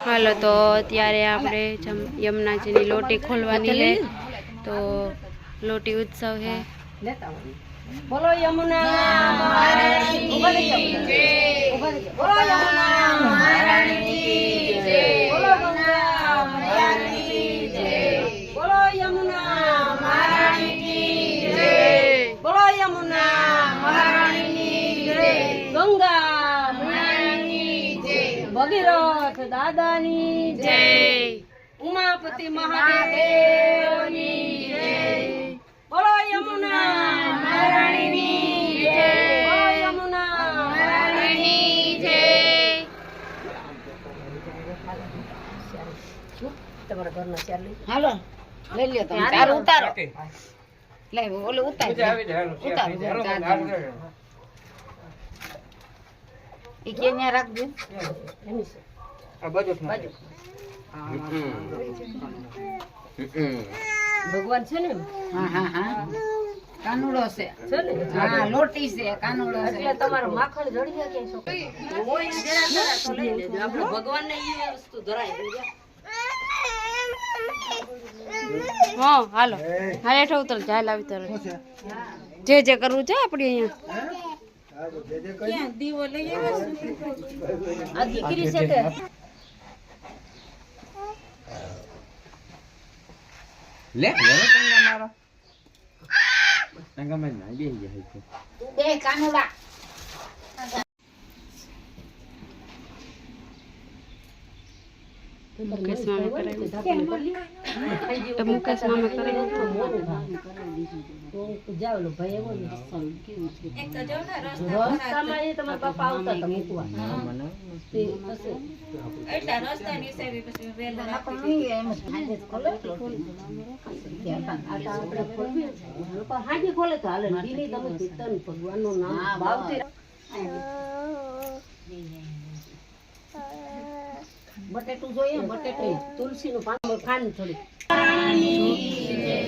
હાલો તો અત્યારે આપણે યમુનાજીની લોટી ખોલવાની છે તો લોટી ઉત્સવ છે બોલો યમુના મહારાણી કી જય બોલો યમુના મહારાણી કી જય બોલો ગંગા મહારાણી કી જય બોલો યમુના મહારાણી કી જય બોલો યમુના મહારાણી કી જય ગંગા મહારાણી જય ભગીરથ દાદાની જય ઉમાપતિ મહાદેવની જય બોલો યમુના મહારાણીની જય બોલો યમુના મહારાણીની જય તમારા ઘરનો ચાર લઈ હાલો લઈ લ્યો તમે ચાર ઉતારો લે ઓલે ઉતારો ઈ કે ન્યા રાખજો આ બાજુ ભગવાન છે ને હા હા હા કાનુડો છે ને હા લોટી છે કાનુડો છે એટલે તમારો માખણ જડી જાય કે હોય જરા જરા તો લઈ લેજો આપણે ભગવાનને ઈ વસ્તુ ધરાઈ દેજો હા હાલો હાલે હેઠો ઉતર જાય લાવી તર જે જે કરવું છે આપણે અહીંયા ક્યાં દીવો લઈ આવ્યા આ દીકરી છે કે લે ટંગા મારો ટંગા માં ના બેહી જાય છે બે કાનુડા મુકેશ મામા કરાવી તો મુકેશ મામા કરાવી જાવ લો ભાઈ એવો કેવું છે એક તો જો ને રસ્તામાં એ તમારા પપ્પા આવતા તો મૂકવા એટલા રસ્તા ની સેવી પછી વેલ રાખી એમ હાજે ખોલે આપણે ખોલવી લોકો હાજે ખોલે તો હાલે દીની તમે કીર્તન ભગવાનનું નામ ભાવતી બટેટું જોઈએ બટેટું તુલસીનું પાન ખાન થોડી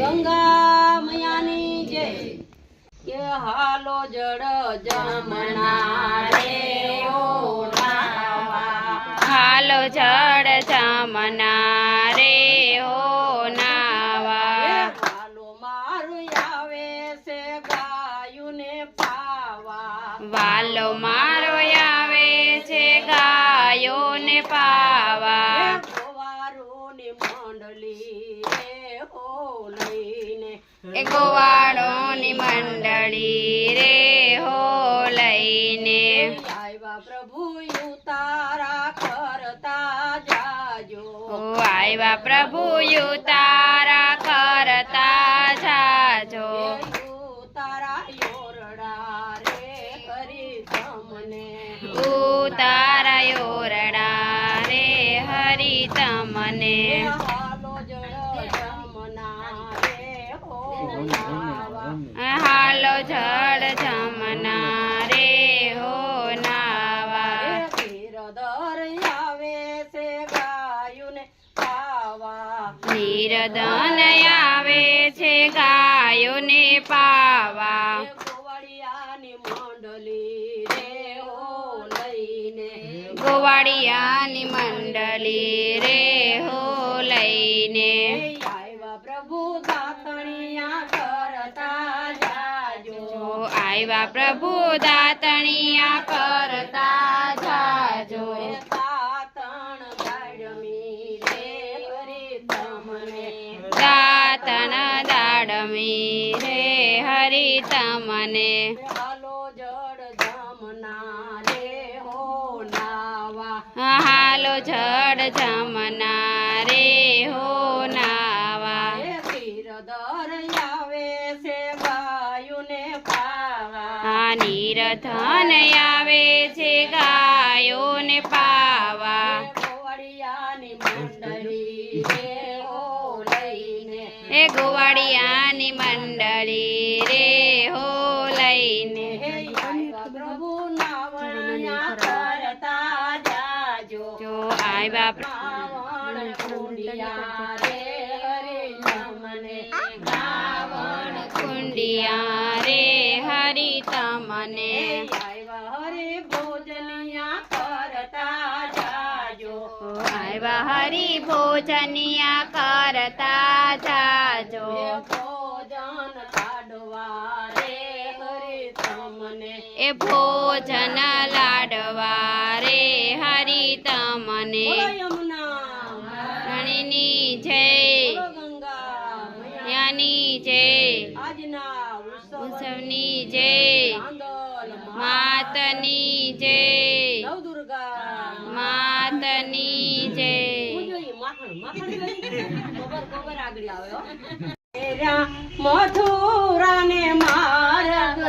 ગંગા મૈયાની જય કે હાલો જડ જમના રે ઓ નાવા હાલો જડ જમના રે હો નાવા હાલો મારું આવે છે ગાયુને પાવા વાલો મારો આવે છે ગાયોને પાવા ગોવારોની મંડળી રે હો લઈને એ ગોવાળોની મંડળી રે હો લઈને આવ્યા પ્રભુ તારા કરતા જાજો આવ્યા પ્રભુ તારા કરતા જાજો તારા યોરડા રે હરી તમને તારા યોરડા રે હરી તમને હાલો જળ જમના રે હો નાવા હાલો જળ જમના રે હો નાવા ધીરધર આવે છે ગાયુને પાવા નિરદન આવે છે ગાયોને પાવા ગોવાળિયાની મંડળી રે હો લઈને ગોવાળિયાની મંડળી રે હો લઈને આવ્યા પ્રભુ દાતણિયા કરતા જાજો આવ્યા પ્રભુ દાતણિયા કરતા જાજો દાતણ ગાડમી રે હરી તમને દાતણ દાડમી રે હરી તમને હાલો જડ જમના રે હો નાવા હાલો જડ જમના રે હો નાવા ધીરધર આવે છે ગાયુને પાવા નિરધન આવે છે ગાયોને પાવા ગોવાળિયાની મંડળી રે હો લઈને એ ગોવાળિયાની મંડળી રે હો લઈને આવ્યા પ્રભુ નાવણ્યા કરતા જાજો જો આવ્યા રાવણ કુંડિયા રે હરી તમને રાવણ કુંડિયા રે હરી તમને આવ્યા હરે ભોજનિયા કરતા જાજો આવ્યા હરી ભોજનિયા કરતા જાજો ભોજન કાઢવા રે હરે તમને એ ભોજન લાડવા રે હરી તમને યમુના રાણીની જય ગંગા યાની જય આજના ઉત્સવની જય ચાંદલ માતની જય નવદુર્ગા માતની જય ખબર આગળ આવે મથુરા ને માર્ગ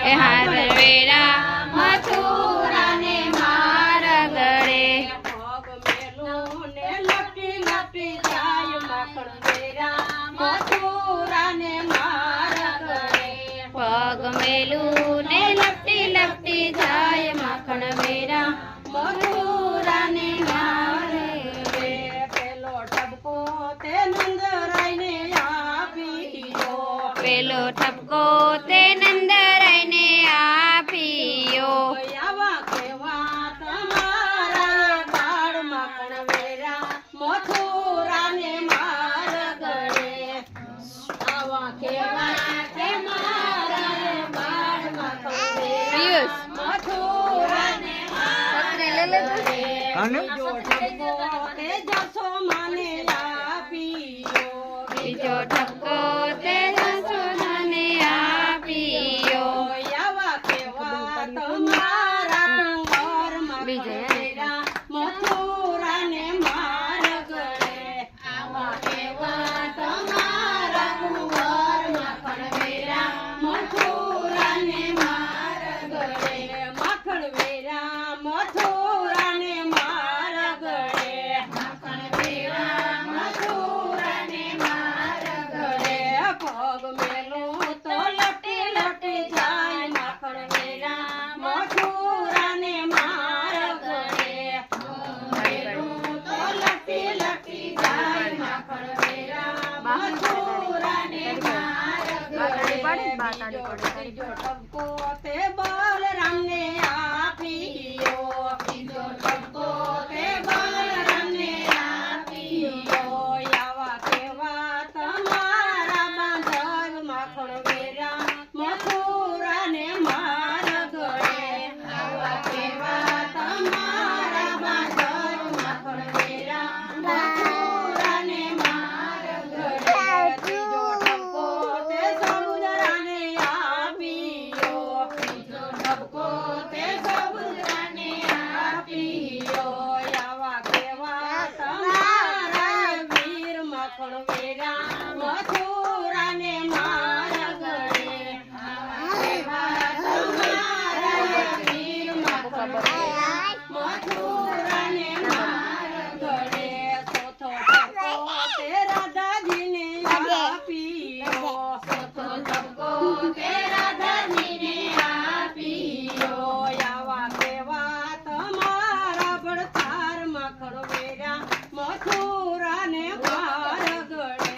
એ હાર વેરા મથુરા ને માર ગળે પગ મેલું ને લપટી લપટી જાય માખણ વેરા મથુરા ને માર્ગ પગ મેલું ને લપટી લપટી જાય માખણ વેરા મથુરા ને મારે પેલો ટબકો તે નંદરાય ને આપીયો પેલો ઠપકો તે નંદરાયને આપીયો આવા કેવા તમારા બાળ માખણ વેરા મથુરા ને માર ગળે આવા કેવા તમારા બાળ માખણ વેરા પિયુષ મથુરા ને છત્રી લે લે તું. બીજો ઠપકો તે જશો માને આપીયો બીજો ઠપકો તે જશોદાને આપીયો આવા કેવા તમારા કંવર બીજે વેરા મથુરા ને માર ગળે આવા કેવા તમારા કંવર માખણ વેરા મથુરા ને માર ગળે માખણ વેરા મથુરા ને માર ગળે માખણ વેરા મથુરા ને માર ગળે પગ મેલું તો લટી લટી જાય માખણ વેરા મથુરા ને માર ગળે મેલું તો લટી લટી જાય માખણ વેરા મથુરા ને માર ગળે બીજો ટપકો તે બલરામ ને આપીયો બીજો ટપકો તે બલરામ ને આપીયો આવા કેવા તમારા બાંધવ માખણ વેરા મથુરા ને માર ગળે આવા કેવા તમારા બાંધવ માખણ વેરા મથુરા ને માર ગળે ત્રીજો ટપકો તે સમુદ્રાને આપીયો ત્રીજો ટપકો તે સમુદ્રાને આપીયો આવા કેવા તમારા વીર માખણ વેરા મથુરા ને માર ગળે આવા કેવા તમારા વીર માખણ વેરા મથુરા ને માર ગળે ચોથો ટપકો તે રાધાજીને આપીયો ચોથો ટપકો તે રાધાજીને આપીયો આવા કેવા તમારા ભડથાર માખણ વેરા મથુરા ને માર ગળે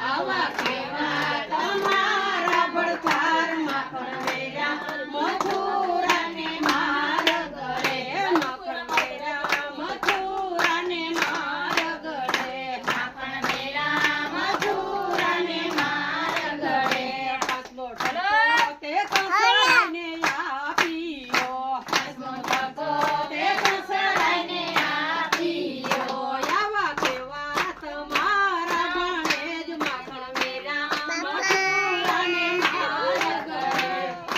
આવા કેવા તમારા ભડથાર માખણ વેરા મથુરા ને માર ગળે માખણ વેરા મથુરા ને માર ગળે માખણ વેરા મથુરા ને માર ગળે પાંચમો ટપકો તે કંસળાને આપીયો પાંચમો ટપકો તે કંસળાને આપીયો આવા કેવા તમારા ભાણેજ માખણ વેરા મથુરા ને માર ગળે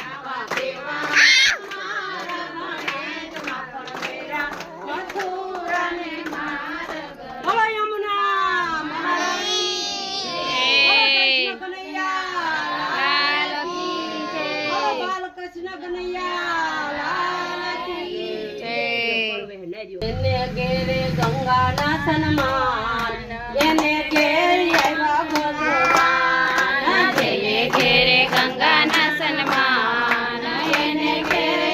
આવા કેવા તમારા ભાણેજ માખણ વેરા મથુરા ને માર ગળે બોલો યમુના મહારાણી બોલો બાલકૃષ્ણ કનૈયા લાલ કી જય. એને ઘેરે ગંગાના સન્માન એને ઘેર આવ્યા ભગવાન જેને ઘેરે ગંગાના સન્માન એને ઘેરે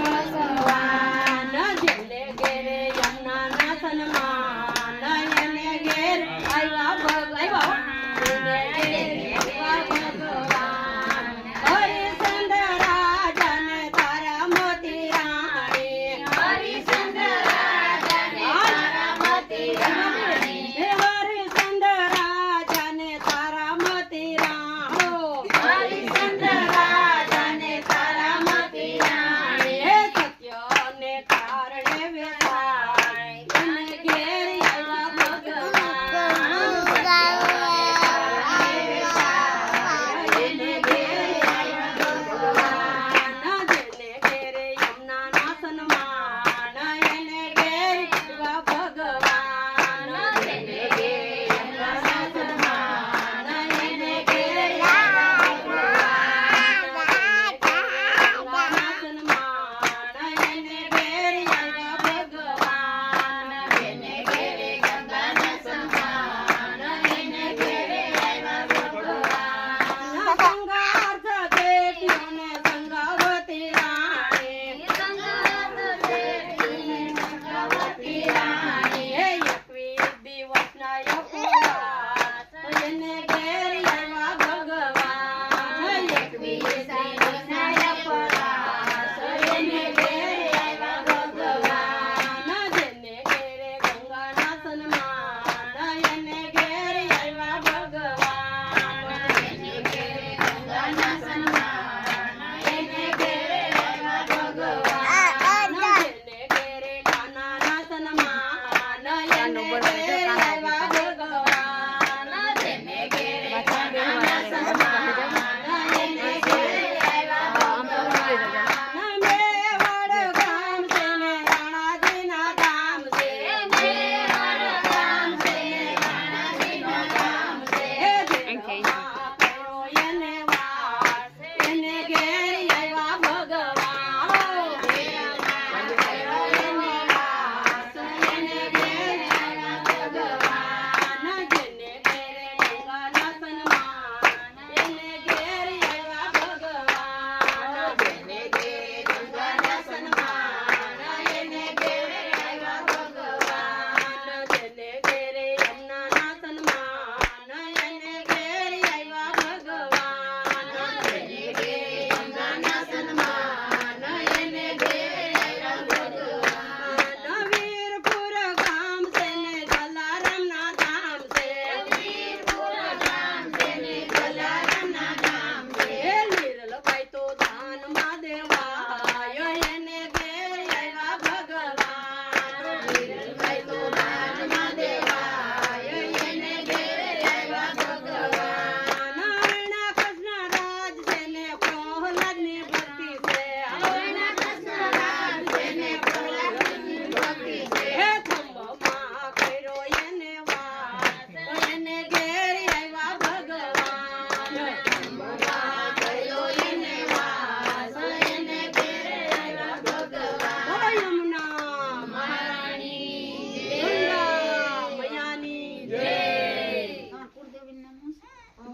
ભગવાન જેને ઘેરે યમુનાના સન્માન એને ઘેર આવ્યા ભગવાન એને ઘેર આવ્યા ભગવાન હરિચંદ્ર રાજાને તારા મોતી રાણી હરિચંદ્ર રાજાને તારા નો બળવાય જો કાના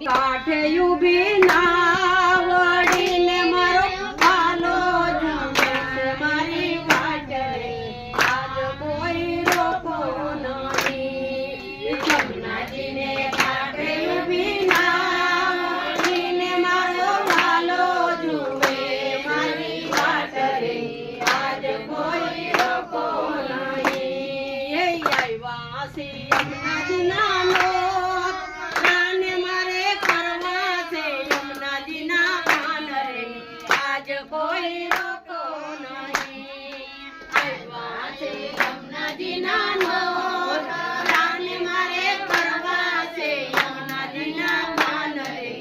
કાઠે ઉભી ના વળીને મારો હાલો જુએ છે મારી વાટ રે આજ કોઈ રોકો નહીં જમનાજીને કાઠે ઉભી ના વળીને મારો હાલો જુએ મારી વાટ રે આજ કોઈ રોકો નહીં એ આવ્યા છે જમનાજીના કોઈ રોકો નહીં આવ્યા છે યમુનાજીના નોર રાને મારે કરવા છે યમુનાજીના માન રે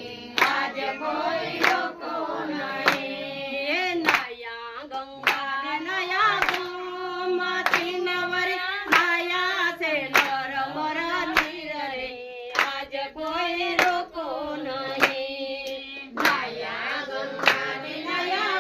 આજ કોઈ રોકો નહીં નયા ગંગા નયા ગોમતી ને વરી નયા છે નર મર નીર રે આજ કોઈ રોકો નહીં નયા ગંગા નયા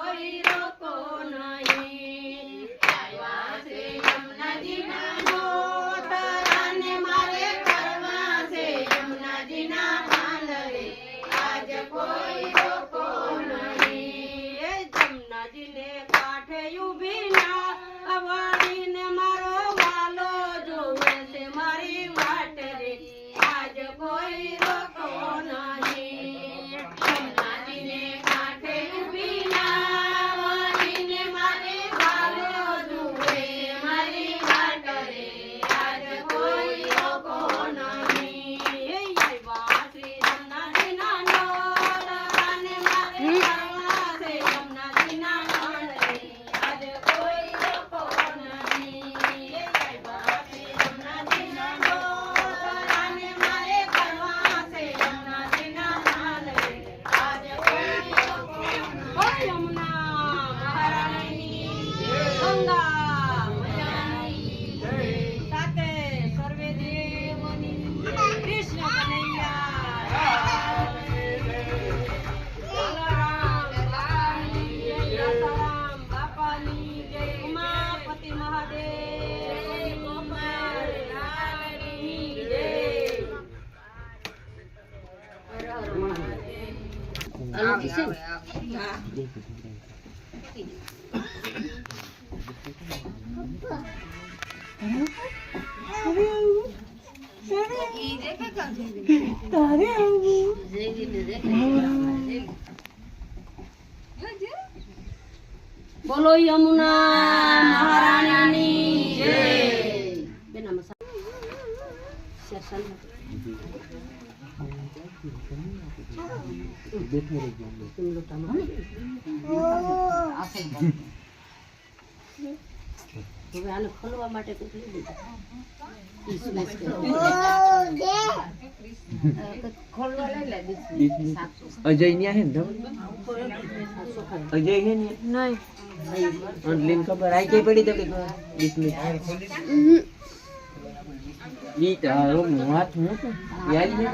કોઈ રોકો નહીં આવ્યા છે યમુનાજીના નોતરાને મારે કરવા છે યમુનાજીના પાન રે આજ કોઈ રોકો નહીં એ જમનાજીને કાંઠે ઊભી ના વળીને મારો વાલો જોવે છે મારી વાટ રે આજ કોઈ રોકો નહીં જમનાજીને કાંઠે ઊભી ના છે બોલો યમુના મહારાણીની જય બેના મસા હવે આને ખોલવા માટે કંઈક લઈ લીધું ખોલવા લઈ લે અજય ન્યા હે ને અજય હે ને નહીં ઓનલાઈન ખબર આઈ કઈ પડી તો કે 20 મિનિટ ઈ તારો હાથ મોટો યાદ ને